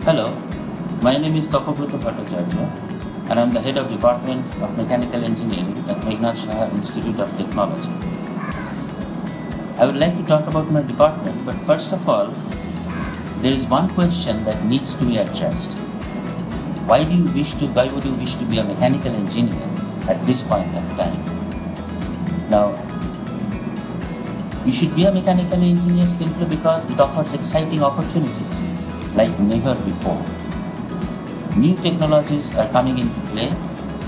Hello, my name is Tapabruta Bhattacharya and I'm the head of Department of Mechanical Engineering at Meghnad Shah Institute of Technology. I would like to talk about my department, but first of all, there is one question that needs to be addressed. Why would you wish to be a mechanical engineer at this point of time? Now, you should be a mechanical engineer simply because it offers exciting opportunities like never before. New technologies are coming into play,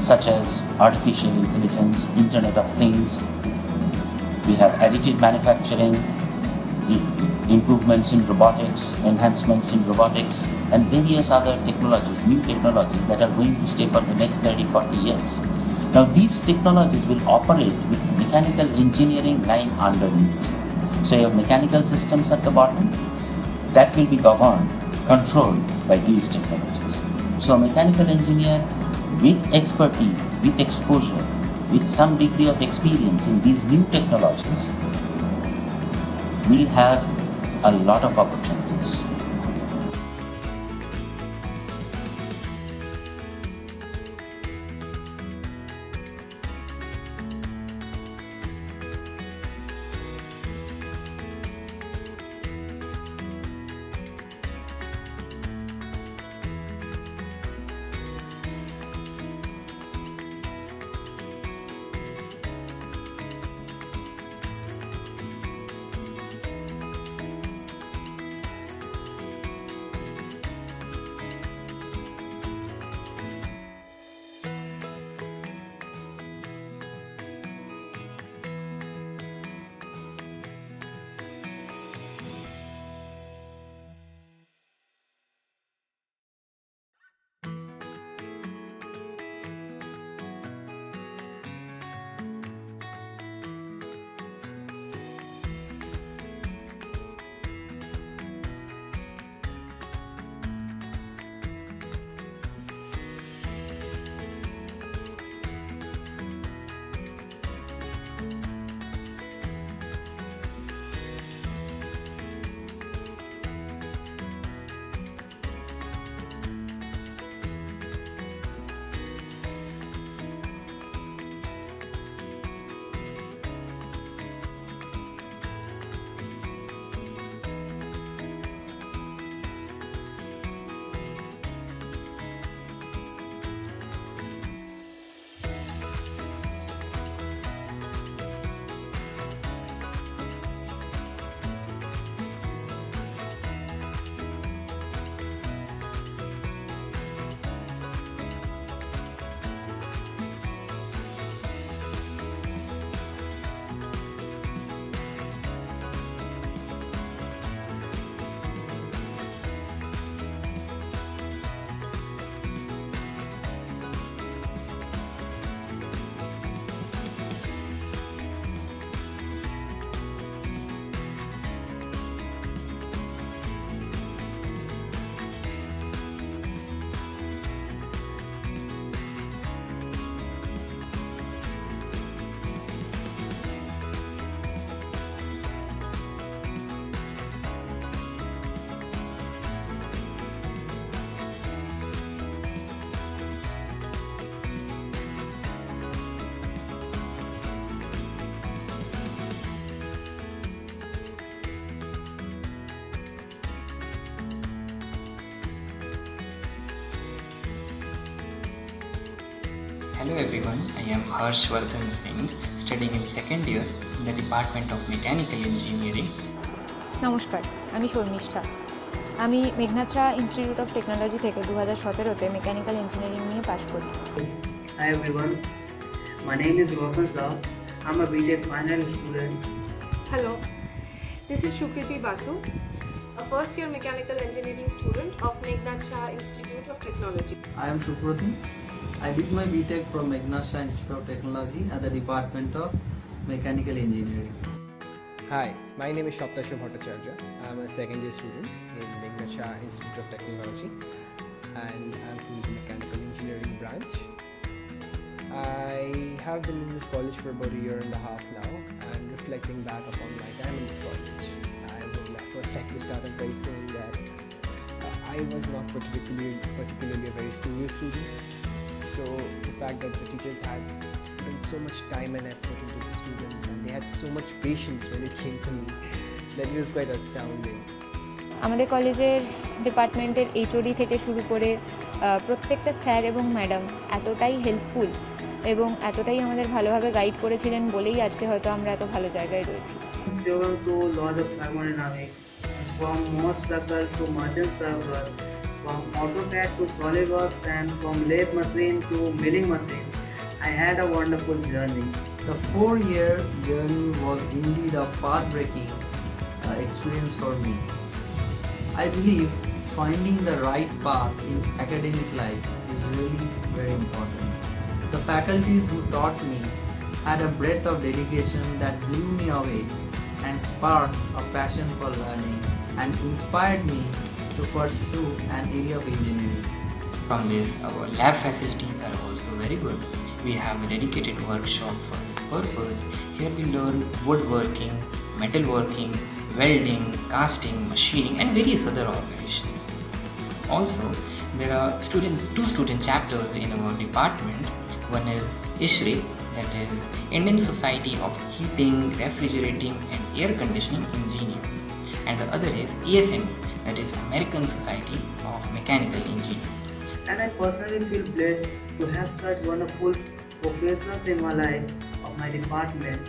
such as artificial intelligence, Internet of Things. We have additive manufacturing, improvements in robotics, enhancements in robotics, and various other technologies, new technologies that are going to stay for the next 30, 40 years. Now, these technologies will operate with mechanical engineering lying underneath. So you have mechanical systems at the bottom that will be governed, controlled by these technologies. So a mechanical engineer with expertise, with exposure, with some degree of experience in these new technologies will have a lot of opportunities. Hello everyone, I am Harshvardhan Singh, studying in second year in the Department of Mechanical Engineering. নমস্কার, আমি শর্মিষ্ঠা। আমি Meghnad Shah institute of technology থেকে 2017-তে mechanical engineering নিয়ে পাশ করি। Hi everyone, my name is Roshan Shah. I'm a BTech final student. Hello, this is Shukriti Basu, a first year mechanical engineering student of Meghnad Shah Institute of Technology. I am Shukriti. I did my BTech from Meghnad Shah Institute of Technology at the Department of Mechanical Engineering. Hi, my name is Shaptasha Bhattacharya. I am a second year student in Meghnad Shah Institute of Technology and I am from the Mechanical Engineering branch. I have been in this college for about a year and a half now, and reflecting back upon my time in this college, I would first like to start off by saying that I was not particularly a very studious student. So the fact that the teachers had put in so much time and effort into the students and they had so much patience when it came to me, that it was quite astounding. আমাদের কলেজের ডিপার্টমেন্টের HOD থেকে শুরু করে প্রত্যেকটা sir এবং madam এতটাই helpful এবং এতটাই আমাদের ভালোভাবে গাইড করেছিলেন বলেই আজকে হয়তো আমরা এত ভালো জায়গায় রয়েছি। Student to laws of thermodynamics, from MOS circle to merchant server, from AutoCAD to SolidWorks, and from lathe machine to milling machine. I had a wonderful journey. The 4-year journey was indeed a path-breaking experience for me. I believe finding the right path in academic life is really very important. The faculties who taught me had a breadth of dedication that blew me away and sparked a passion for learning and inspired me to pursue an area of engineering. From this, our lab facilities are also very good. We have a dedicated workshop for this purpose. Here we learn woodworking, metalworking, welding, casting, machining and various other operations. Also, there are two student chapters in our department. One is ISHRE, that is Indian Society of Heating, Refrigerating and Air Conditioning Engineers, and the other is ASME, that is American Society of Mechanical Engineers. And I personally feel blessed to have such wonderful professors in my life of my department,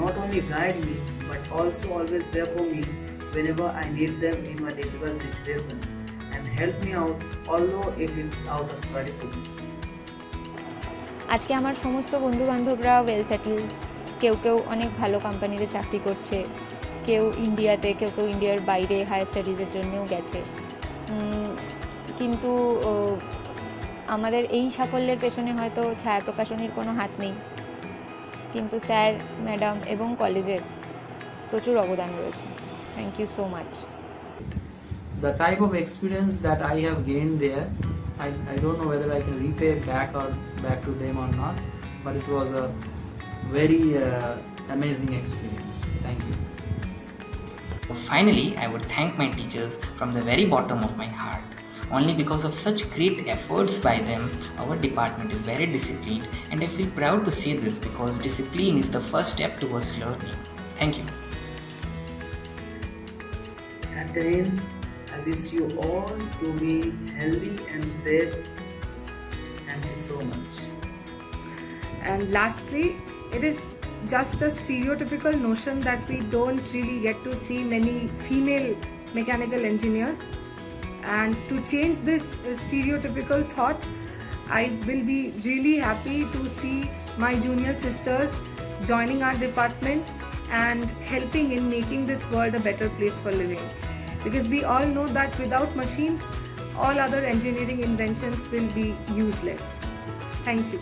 not only guide me but also always there for me whenever I need them in my difficult situation and help me out, although if it's out of curriculum. আজকে আমার সমস্ত বন্ধুবান্ধবরা well settle, কেউ কেউ অনেক ভালো কোম্পানিতে চাকরি করছে, কেউ ইন্ডিয়াতে, কেউ কেউ ইন্ডিয়ার বাইরে হায়ার স্টাডিজের জন্যও গেছে। কিন্তু আমাদের এই সাফল্যের পেছনে হয়তো ছায়া প্রকাশনীর কোনো হাত নেই, কিন্তু স্যার, ম্যাডাম এবং কলেজের প্রচুর অবদান রয়েছে। Thank you so much. The type of experience that I have gained there, I don't know whether I can repay back to them or not, but it was a very amazing experience. Thank you. Finally, I would thank my teachers from the very bottom of my heart. Only because of such great efforts by them, our department is very disciplined, and I feel proud to say this because discipline is the first step towards learning. Thank you. At the end, I wish you all to be healthy and safe. Thank you so much. And lastly, it is just a stereotypical notion that we don't really get to see many female mechanical engineers. And to change this stereotypical thought, I will be really happy to see my junior sisters joining our department and helping in making this world a better place for living. Because we all know that without machines, all other engineering inventions will be useless. Thank you.